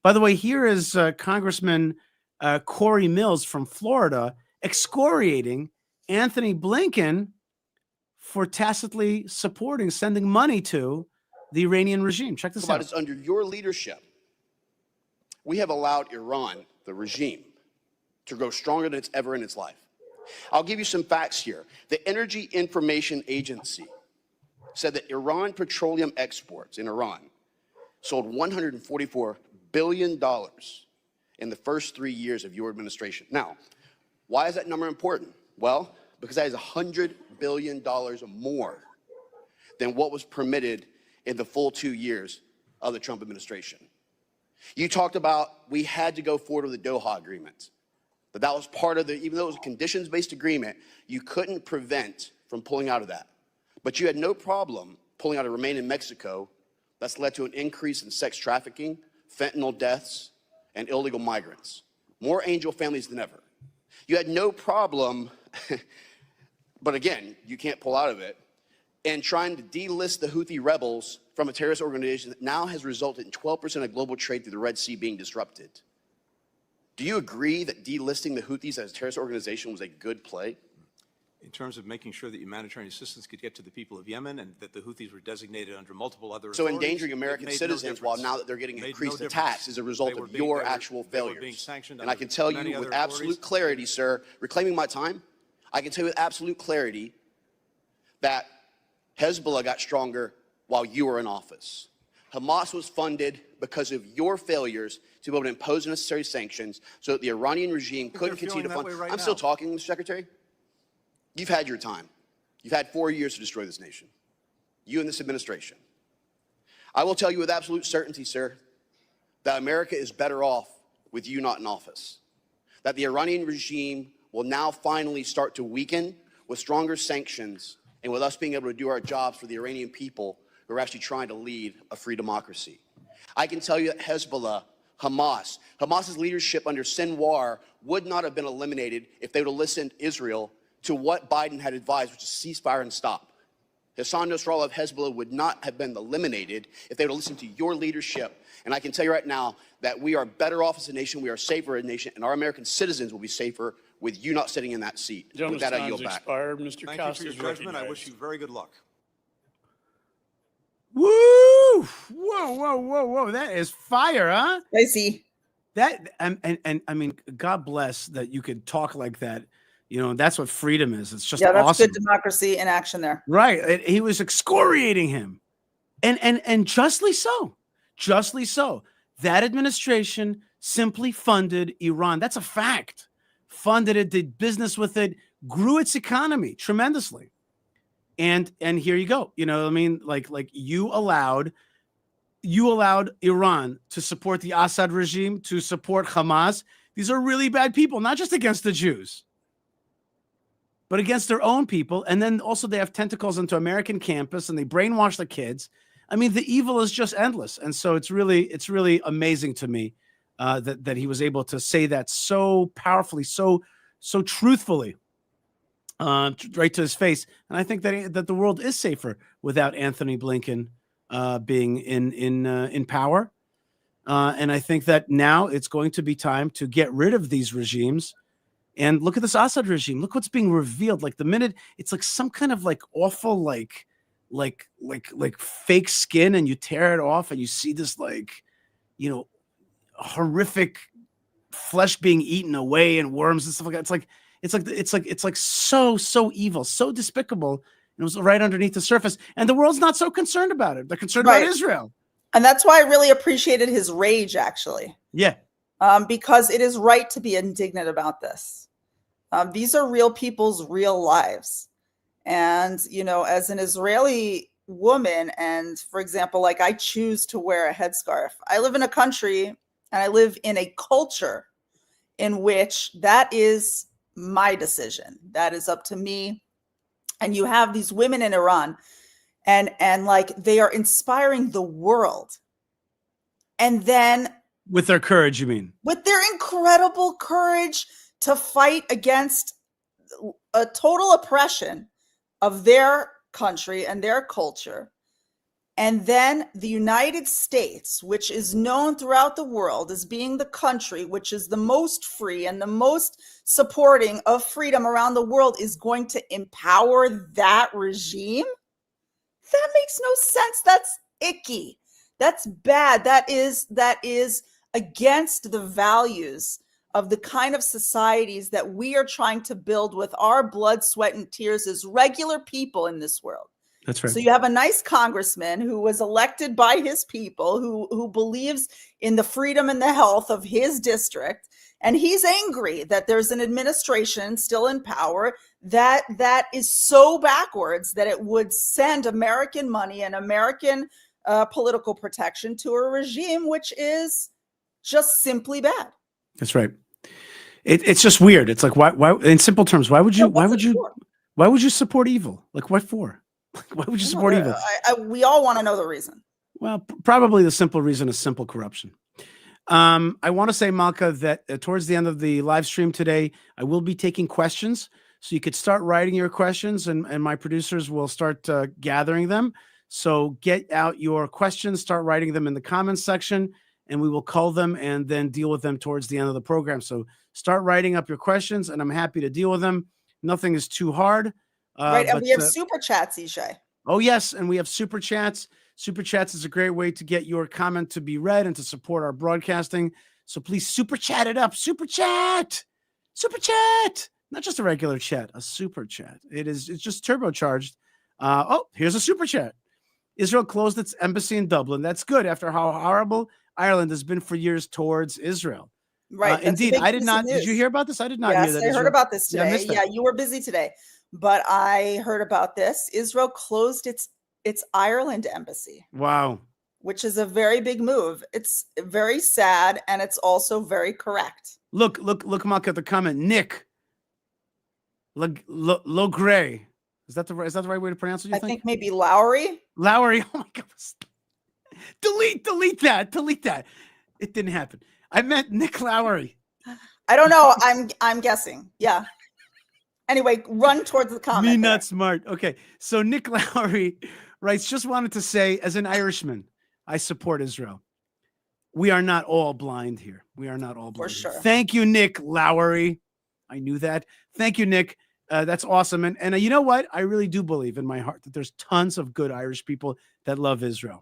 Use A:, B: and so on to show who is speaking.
A: By the way, here is Congressman Corey Mills from Florida excoriating Anthony Blinken for tacitly supporting, sending money to the Iranian regime. Check this out.
B: It's under your leadership, we have allowed Iran, the regime, to grow stronger than it's ever in its life. I'll give you some facts here. The Energy Information Agency said that Iran petroleum exports in Iran sold $144 billion in the first 3 years of your administration. Now, why is that number important? Well, because that is $100 billion more than what was permitted in the full 2 years of the Trump administration. You talked about we had to go forward with the Doha Agreement. That was part of the, even though it was a conditions-based agreement, you couldn't prevent from pulling out of that. But you had no problem pulling out of Remain in Mexico. That's led to an increase in sex trafficking, fentanyl deaths, and illegal migrants. More angel families than ever. You had no problem, but again, you can't pull out of it, and trying to delist the Houthi rebels from a terrorist organization that now has resulted in 12% of global trade through the Red Sea being disrupted. Do you agree that delisting the Houthis as a terrorist organization was a good play?
C: In terms of making sure that humanitarian assistance could get to the people of Yemen and that the Houthis were designated under multiple other
B: So
C: authorities,
B: endangering American citizens while now that they're getting increased attacks as a result of your actual failures. And I can tell you with absolute clarity, sir, reclaiming my time, I can tell you with absolute clarity that Hezbollah got stronger while you were in office. Hamas was funded because of your failures to be able to impose necessary sanctions so that the Iranian regime couldn't continue to fund. I'm still talking, Mr. Secretary. You've had your time. You've had 4 years to destroy this nation. You and this administration. I will tell you with absolute certainty, sir, that America is better off with you not in office. That the Iranian regime will now finally start to weaken with stronger sanctions and with us being able to do our jobs for the Iranian people who are actually trying to lead a free democracy. I can tell you that Hezbollah, Hamas's leadership under Sinwar would not have been eliminated if they would have listened to Israel to what Biden had advised, which is ceasefire and stop. Hassan Nasrallah of Hezbollah would not have been eliminated if they would have listened to your leadership. And I can tell you right now that we are better off as a nation, we are safer as a nation, and our American citizens will be safer with you not sitting in that seat. With that, I yield back.
D: Mr.
C: Thank you for your judgment. I wish you very good luck.
A: Woo! Whoa! That is fire, huh?
E: I see
A: that, and I mean, God bless that you could talk like that. You know, that's what freedom is. It's just
E: that's
A: awesome.
E: Good democracy in action there.
A: Right. He was excoriating him, and justly so. Justly so. That administration simply funded Iran. That's a fact. Funded it, did business with it, grew its economy tremendously. And here you go. You know what I mean? Like you allowed Iran to support the Assad regime, to support Hamas. These are really bad people, not just against the Jews, but against their own people. And then also they have tentacles into American campus and they brainwash the kids. I mean, the evil is just endless. And so it's really amazing to me that he was able to say that so powerfully, so truthfully, right to his face. And I think that the world is safer without Anthony Blinken being in power. And I think that now it's going to be time to get rid of these regimes. And look at this Assad regime. Look what's being revealed. Like the minute it's like some kind of like awful, like fake skin, and you tear it off and you see this like, you know, horrific flesh being eaten away and worms and stuff like that. It's like so evil, so despicable. And it was right underneath the surface. And the world's not so concerned about it. They're concerned about Israel.
E: And that's why I really appreciated his rage, actually.
A: Yeah.
E: Because it is right to be indignant about this. These are real people's real lives. And, you know, as an Israeli woman, and for example, like I choose to wear a headscarf. I live in a country and I live in a culture in which that is my decision. That is up to me. And you have these women in Iran and like they are inspiring the world. And then
A: with their courage, you mean?
E: With their incredible courage to fight against a total oppression of their country and their culture. And then the United States, which is known throughout the world as being the country which is the most free and the most supporting of freedom around the world, is going to empower that regime? That makes no sense. That's icky. That's bad. That is against the values of the kind of societies that we are trying to build with our blood, sweat, and tears as regular people in this world.
A: That's right.
E: So you have a nice congressman who was elected by his people, who believes in the freedom and the health of his district, and he's angry that there's an administration still in power that is so backwards that it would send American money and American political protection to a regime which is just simply bad.
A: That's right. It's just weird. It's like, why? In simple terms, why would you support evil? Like, what for? Why would you support evil?
E: We all want to know the reason.
A: Well, probably the simple reason is simple corruption. I want to say, Malkah, that towards the end of the live stream today, I will be taking questions. So you could start writing your questions, and my producers will start gathering them. So get out your questions, start writing them in the comments section, and we will call them and then deal with them towards the end of the program. So start writing up your questions, and I'm happy to deal with them. Nothing is too hard.
E: Right, and we have super chats, Yishai.
A: Oh, yes, and we have super chats. Super chats is a great way to get your comment to be read and to support our broadcasting. So please super chat it up. Super chat. Super chat. Not just a regular chat, a super chat. It's just turbocharged. Oh, here's a super chat. Israel closed its embassy in Dublin. That's good after how horrible Ireland has been for years towards Israel.
E: Right.
A: Indeed. I did not. Did you hear about this? I did not hear that.
E: Yes, I heard about this today.
A: Yeah, I missed that.
E: Yeah, you were busy today. But I heard about this. Israel closed its Ireland embassy.
A: Wow.
E: Which is a very big move. It's very sad, and it's also very correct.
A: Look, Malkah, at the comment. Nick Logray. Is that the right way to pronounce it?
E: I think maybe Lowry.
A: Lowry. Oh my God. Delete that. It didn't happen. I meant Nick Lowry.
E: I don't know. I'm guessing. Yeah. Anyway, run towards the comment.
A: Me not smart. Okay. So Nick Lowry writes, just wanted to say, as an Irishman, I support Israel. We are not all blind here. We are not all blind.
E: For sure.
A: Thank you, Nick Lowry. I knew that. Thank you, Nick. That's awesome. And you know what? I really do believe in my heart that there's tons of good Irish people that love Israel.